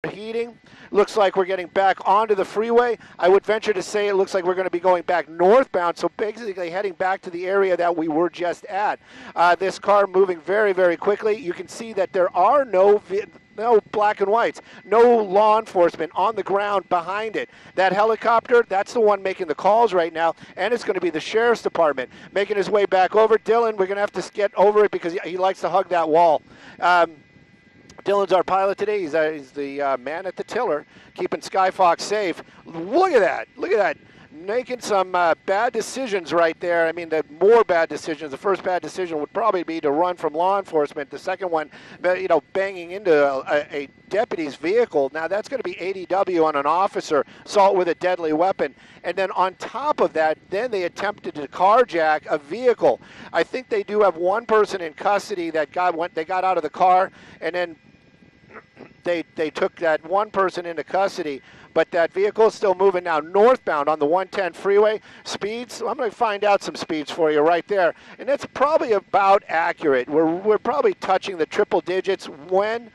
heating. Looks like we're getting back onto the freeway. I would venture to say it looks like we're going to be going back northbound, so basically heading back to the area that we were just at. This car moving very, very quickly. You can see that there are no black and whites, no law enforcement on the ground behind it. That helicopter, that's the one making the calls right now, and it's going to be the sheriff's department making his way back over. Dylan, we're going to have to get over it because he likes to hug that wall. Dylan's our pilot today. He's the man at the tiller, keeping Skyfox safe. Look at that. Look at that. Making some bad decisions right there. I mean, the more bad decisions. The first bad decision would probably be to run from law enforcement. The second one, banging into a deputy's vehicle. Now, that's going to be ADW on an officer, assault with a deadly weapon. And then on top of that, then they attempted to carjack a vehicle. I think they do have one person in custody that they got out of the car, and then they took that one person into custody, but that vehicle is still moving now northbound on the 110 freeway. Speeds, I'm going to find out some speeds for you right there, and that's probably about accurate. We're probably touching the triple digits when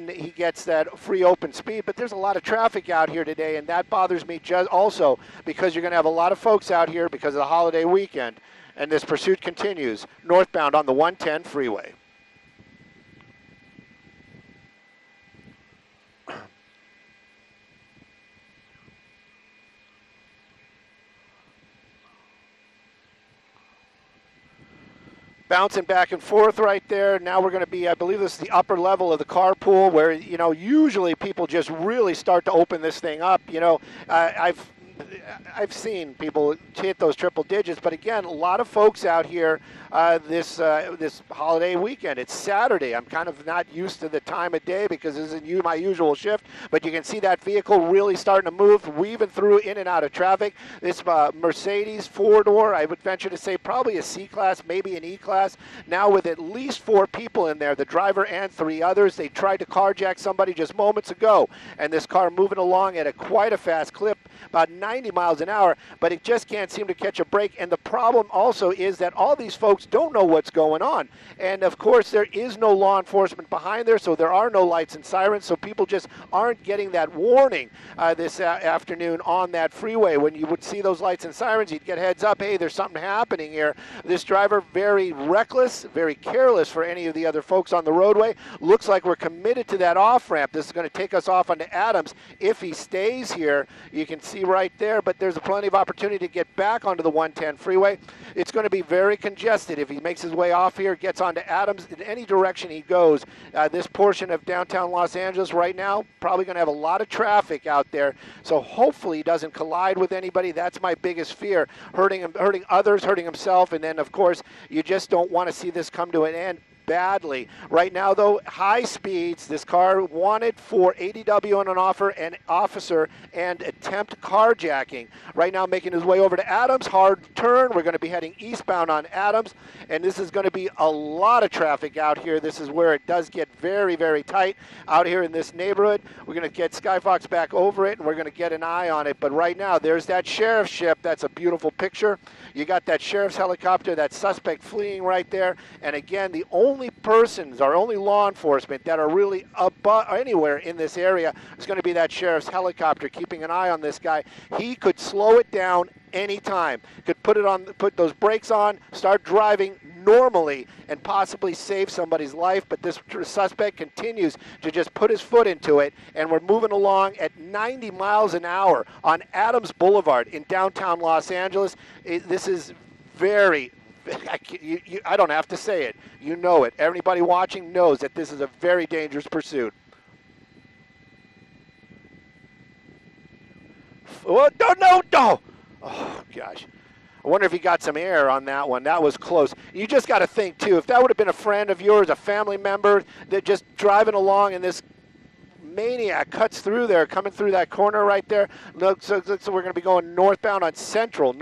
he gets that free open speed, but there's a lot of traffic out here today, and that bothers me just also because you're going to have a lot of folks out here because of the holiday weekend, and this pursuit continues northbound on the 110 freeway. Bouncing back and forth right there. Now we're going to be, I believe this is the upper level of the carpool where, usually people just really start to open this thing up. I've seen people hit those triple digits, but again, a lot of folks out here this holiday weekend. It's Saturday. I'm kind of not used to the time of day because this isn't my usual shift, but you can see that vehicle really starting to move, weaving through in and out of traffic. This Mercedes four-door, I would venture to say probably a C-Class, maybe an E-Class, now with at least 4 people in there, the driver and 3 others. They tried to carjack somebody just moments ago, and this car moving along at quite a fast clip, about 90 miles an hour, but it just can't seem to catch a break. And the problem also is that all these folks don't know what's going on. And of course, there is no law enforcement behind there, so there are no lights and sirens, so people just aren't getting that warning this afternoon on that freeway. When you would see those lights and sirens, you'd get heads up, hey, there's something happening here. This driver, very reckless, very careless for any of the other folks on the roadway. Looks like we're committed to that off-ramp. This is going to take us off onto Adams. If he stays here, you can see right there, but there's plenty of opportunity to get back onto the 110 freeway. It's going to be very congested if he makes his way off here, gets onto Adams, in any direction he goes. This portion of downtown Los Angeles right now, probably going to have a lot of traffic out there, so hopefully he doesn't collide with anybody. That's my biggest fear, hurting others, hurting himself, and then, of course, you just don't want to see this come to an end badly. Right now, though, high speeds. This car wanted for ADW on an officer and attempt carjacking. Right now, making his way over to Adams. Hard turn. We're going to be heading eastbound on Adams, and this is going to be a lot of traffic out here. This is where it does get very, very tight out here in this neighborhood. We're going to get Skyfox back over it, and we're going to get an eye on it. But right now, there's that sheriff's ship. That's a beautiful picture. You got that sheriff's helicopter, that suspect fleeing right there. And again, the only persons, or only law enforcement that are really anywhere in this area is going to be that sheriff's helicopter, keeping an eye on this guy. He could slow it down anytime. Could put those brakes on, start driving normally, and possibly save somebody's life. But this suspect continues to just put his foot into it, and we're moving along at 90 miles an hour on Adams Boulevard in downtown Los Angeles. This is very, I don't have to say it. You know it. Everybody watching knows that this is a very dangerous pursuit. Oh, no. Oh, gosh. I wonder if he got some air on that one. That was close. You just got to think, too, if that would have been a friend of yours, a family member, that just driving along and this maniac cuts through there, coming through that corner right there. So we're going to be going northbound on Central.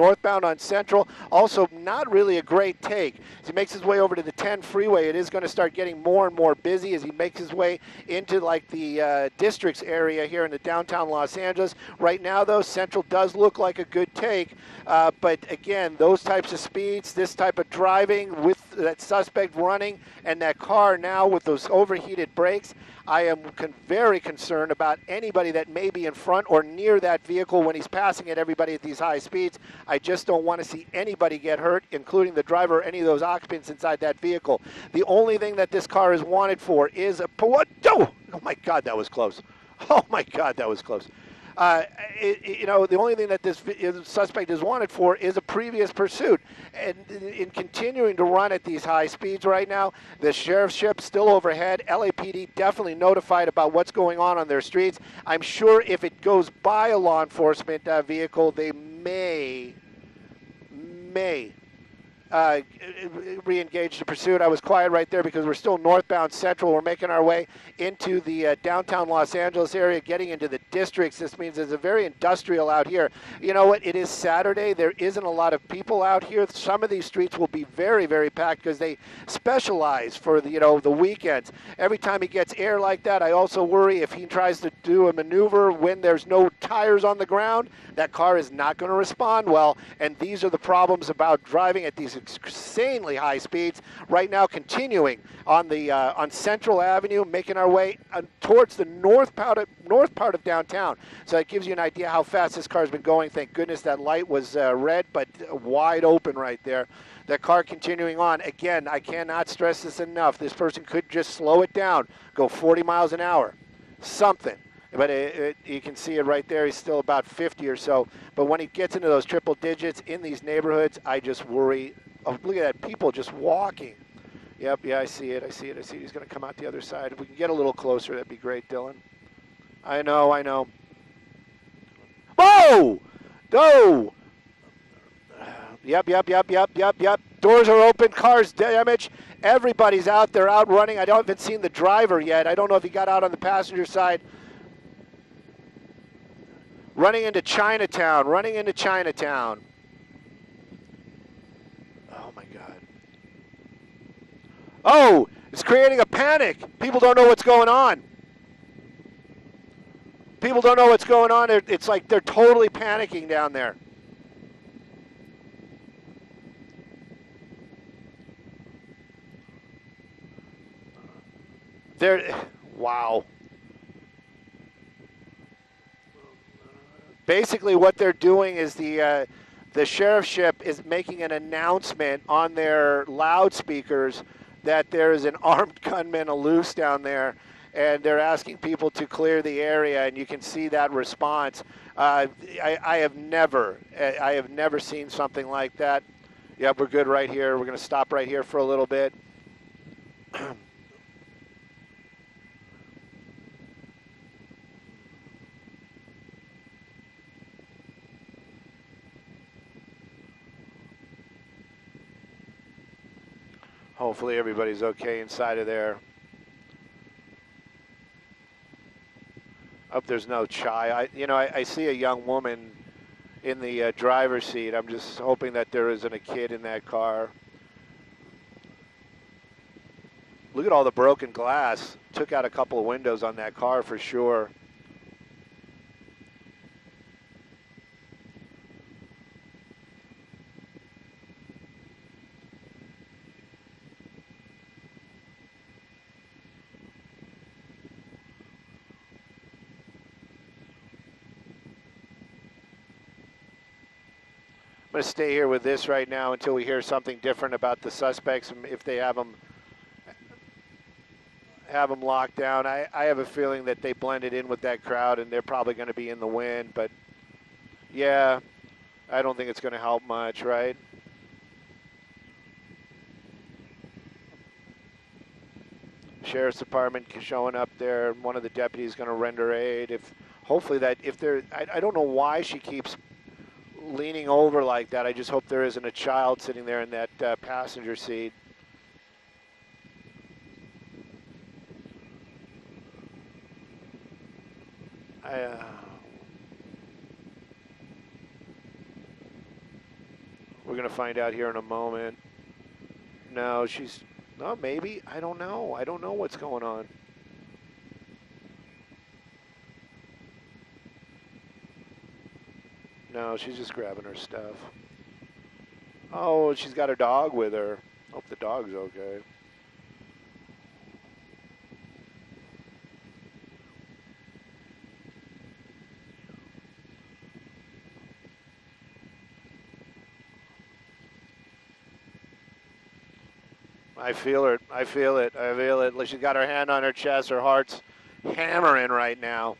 Also, not really a great take. As he makes his way over to the 10 freeway, it is going to start getting more and more busy as he makes his way into like the districts area here in the downtown Los Angeles. Right now, though, Central does look like a good take. But again, those types of speeds, this type of driving with that suspect running and that car now with those overheated brakes, I am very concerned about anybody that may be in front or near that vehicle when he's passing at everybody at these high speeds. I just don't want to see anybody get hurt, including the driver or any of those occupants inside that vehicle. The only thing that this car is wanted for is a... What? Oh my God, that was close. Oh my God, that was close. The only thing that this suspect is wanted for is a previous pursuit. And in continuing to run at these high speeds right now, the sheriff's ship still overhead. LAPD definitely notified about what's going on their streets. I'm sure if it goes by a law enforcement vehicle, they may re-engage the pursuit. I was quiet right there because we're still northbound central. We're making our way into the downtown Los Angeles area, getting into the districts. This means it's a very industrial out here. You know what? It is Saturday. There isn't a lot of people out here. Some of these streets will be very, very packed because they specialize for the weekends. Every time he gets air like that, I also worry if he tries to do a maneuver when there's no tires on the ground, that car is not going to respond well. And these are the problems about driving at these insanely high speeds. Right now, continuing on the on Central Avenue, making our way towards the north part of downtown. So it gives you an idea how fast this car's been going. Thank goodness that light was red, but wide open right there. That car continuing on. Again, I cannot stress this enough. This person could just slow it down, go 40 miles an hour, something. But you can see it right there. He's still about 50 or so. But when he gets into those triple digits in these neighborhoods, I just worry. Oh, look at that, people just walking. Yep, yeah, I see it. He's going to come out the other side. If we can get a little closer, that'd be great, Dylan. I know. Whoa! Go! Yep. Doors are open, cars damaged. Everybody's out there, out running. I haven't seen the driver yet. I don't know if he got out on the passenger side. Running into Chinatown. Oh, my God. Oh, it's creating a panic. People don't know what's going on. It's like they're totally panicking down there. Wow. Basically, what they're doing is the sheriff's ship is making an announcement on their loudspeakers that there is an armed gunman loose down there, and they're asking people to clear the area. And you can see that response. I have never seen something like that. Yep, we're good right here. We're going to stop right here for a little bit. Hopefully everybody's okay inside of there. Hope there's no chai. I see a young woman in the driver's seat. I'm just hoping that there isn't a kid in that car. Look at all the broken glass. Took out a couple of windows on that car for sure. I'm going to stay here with this right now until we hear something different about the suspects, if they have them locked down. I have a feeling that they blended in with that crowd and they're probably going to be in the wind, but yeah, I don't think it's going to help much, right? Sheriff's Department showing up there. One of the deputies is going to render aid. I don't know why she keeps leaning over like that. I just hope there isn't a child sitting there in that passenger seat. We're going to find out here in a moment. No, maybe. I don't know. I don't know what's going on. No, she's just grabbing her stuff. Oh, she's got her dog with her. Hope the dog's okay. I feel it. I feel it. I feel it. She's got her hand on her chest. Her heart's hammering right now.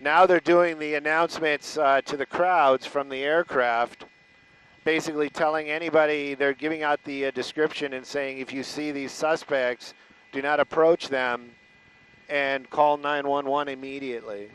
Now they're doing the announcements to the crowds from the aircraft, basically telling anybody, they're giving out the description and saying, if you see these suspects, do not approach them and call 911 immediately.